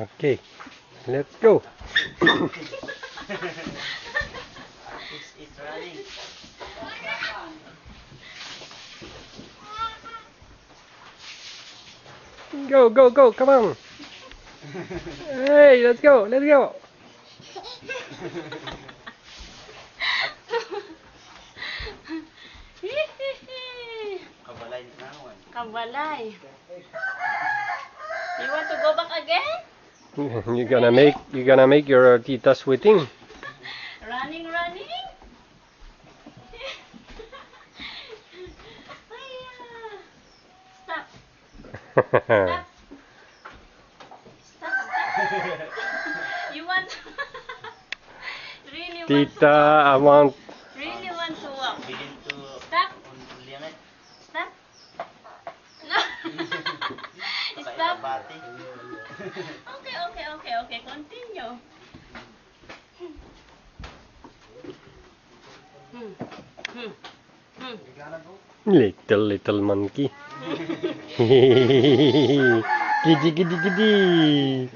Okay, let's go. It's running. Go, go, go, come on. Hey, let's go, let's go. Kabalay na naman. Kabalay. You want to go back again? You're gonna make your tita sweating. Running, running. Stop. Stop. Stop. Stop. You want really Tita, I want want. really want to walk. Begin to Stop. uliangan. Stop. No. Stop. Bati. Okay. Continue. Little monkey. Giddy.